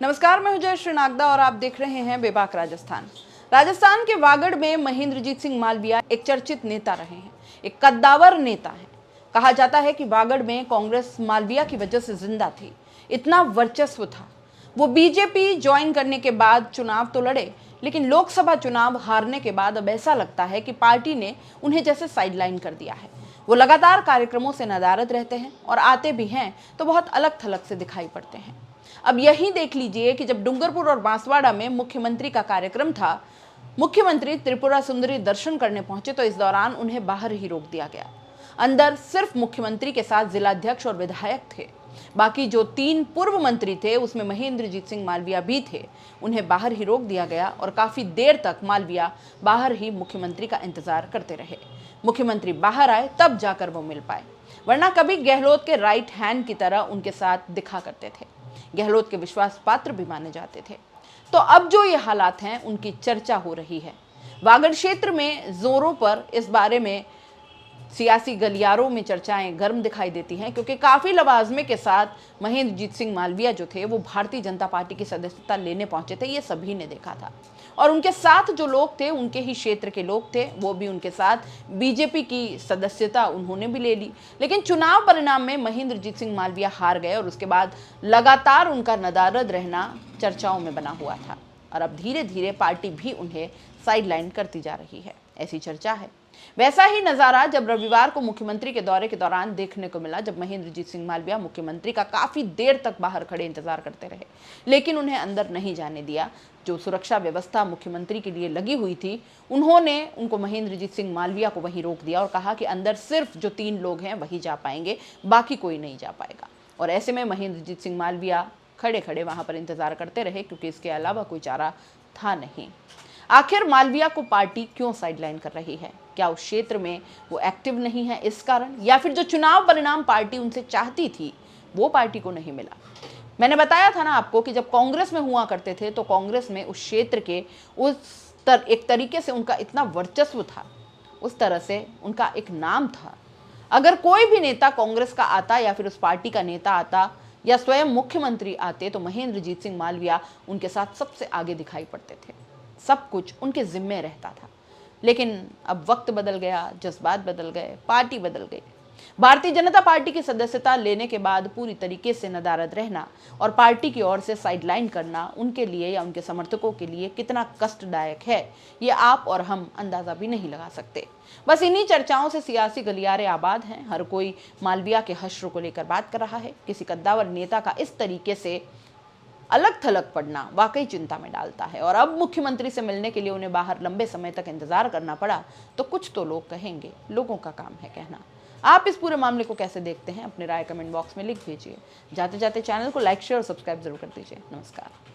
नमस्कार, मैं हूं जय श्रीनागदा और आप देख रहे हैं बेबाक राजस्थान। राजस्थान के वागड़ में महेंद्रजीत सिंह मालविया एक चर्चित नेता रहे हैं, एक कद्दावर नेता है। कहा जाता है कि वागड़ में कांग्रेस मालविया की वजह से जिंदा थी, इतना वर्चस्व था। वो बीजेपी ज्वाइन करने के बाद चुनाव तो लड़े, लेकिन लोकसभा चुनाव हारने के बाद अब ऐसा लगता है कि पार्टी ने उन्हें जैसे साइडलाइन कर दिया है। वो लगातार कार्यक्रमों से नदारद रहते हैं और आते भी हैं तो बहुत अलग थलग से दिखाई पड़ते हैं। अब यही देख लीजिए कि जब डूंगरपुर और बांसवाड़ा में मुख्यमंत्री का कार्यक्रम था, मुख्यमंत्री त्रिपुरा सुंदरी दर्शन करने पहुंचे तो इस दौरान उन्हें बाहर ही रोक दिया गया। अंदर सिर्फ मुख्यमंत्री के साथ जिलाध्यक्ष और विधायक थे। बाकी जो 3 पूर्व मंत्री थे उसमें महेंद्रजीत सिंह मालविया भी थे। उन्हें बाहर ही रोक दिया गया और काफी देर तक मालविया बाहर ही मुख्यमंत्री का इंतजार करते रहे। मुख्यमंत्री बाहर आए तब जाकर वो मिल पाए, वरना कभी गहलोत के राइट हैंड की तरह उनके साथ दिखा करते थे। गहलोत के विश्वास पात्र भी माने जाते थे। तो अब जो ये हालात हैं उनकी चर्चा हो रही है। वागड़ क्षेत्र में जोरों पर इस बारे में सियासी गलियारों में चर्चाएं गर्म दिखाई देती हैं, क्योंकि काफी लवाजमे के साथ महेंद्रजीत सिंह मालविया जो थे वो भारतीय जनता पार्टी की सदस्यता लेने पहुंचे थे। ये सभी ने देखा था और उनके साथ जो लोग थे उनके ही क्षेत्र के लोग थे, वो भी उनके साथ बीजेपी की सदस्यता उन्होंने भी ले ली। लेकिन चुनाव परिणाम में महेंद्रजीत सिंह मालविया हार गए और उसके बाद लगातार उनका नदारद रहना चर्चाओं में बना हुआ था और अब धीरे धीरे पार्टी भी उन्हें साइडलाइन करती जा रही है, ऐसी चर्चा है। वैसा ही नजारा जब रविवार को मुख्यमंत्री के दौरे के दौरान देखने को मिला, जब महेंद्रजीत सिंह मालविया मुख्यमंत्री का काफी देर तक बाहर खड़े इंतजार करते रहे, लेकिन उन्हें अंदर नहीं जाने दिया। जो सुरक्षा व्यवस्था मुख्यमंत्री के लिए लगी हुई थी, उन्होंने उनको महेंद्रजीत सिंह मालविया को वहीं रोक दिया और कहा कि अंदर सिर्फ जो 3 लोग हैं वही जा पाएंगे, बाकी कोई नहीं जा पाएगा। और ऐसे में महेंद्रजीत सिंह मालविया खड़े खड़े वहां पर इंतजार करते रहे, क्योंकि इसके अलावा कोई चारा था नहीं। आखिर मालविया को पार्टी क्यों साइडलाइन कर रही है? क्या उस क्षेत्र में वो एक्टिव नहीं है इस कारण, या फिर जो चुनाव परिणाम पार्टी उनसे चाहती थी वो पार्टी को नहीं मिला? मैंने बताया था ना आपको कि जब कांग्रेस में हुआ करते थे तो कांग्रेस में उस क्षेत्र के एक तरीके से उनका इतना वर्चस्व था, उस तरह से उनका एक नाम था। अगर कोई भी नेता कांग्रेस का आता या फिर उस पार्टी का नेता आता या स्वयं मुख्यमंत्री आते तो महेंद्रजीत सिंह मालविया उनके साथ सबसे आगे दिखाई पड़ते थे, सब कुछ उनके जिम्मे रहता था। लेकिन अब वक्त बदल गया, जज्बात बदल गए, पार्टी बदल गई। भारतीय जनता पार्टी की सदस्यता लेने के बाद पूरी तरीके से नदारद रहना और पार्टी की ओर से साइडलाइन करना उनके लिए या उनके समर्थकों के लिए कितना कष्टदायक है, ये आप और हम अंदाजा भी नहीं लगा सकते। बस इन्हीं चर्चाओं से सियासी गलियारे आबाद हैं। हर कोई मालविया के हश्र को लेकर बात कर रहा है। किसी कद्दावर नेता का इस तरीके से अलग थलग पड़ना वाकई चिंता में डालता है। और अब मुख्यमंत्री से मिलने के लिए उन्हें बाहर लंबे समय तक इंतजार करना पड़ा तो कुछ तो लोग कहेंगे, लोगों का काम है कहना। आप इस पूरे मामले को कैसे देखते हैं? अपनी राय कमेंट बॉक्स में लिख भेजिए। जाते जाते चैनल को लाइक, शेयर और सब्सक्राइब जरूर कर दीजिए। नमस्कार।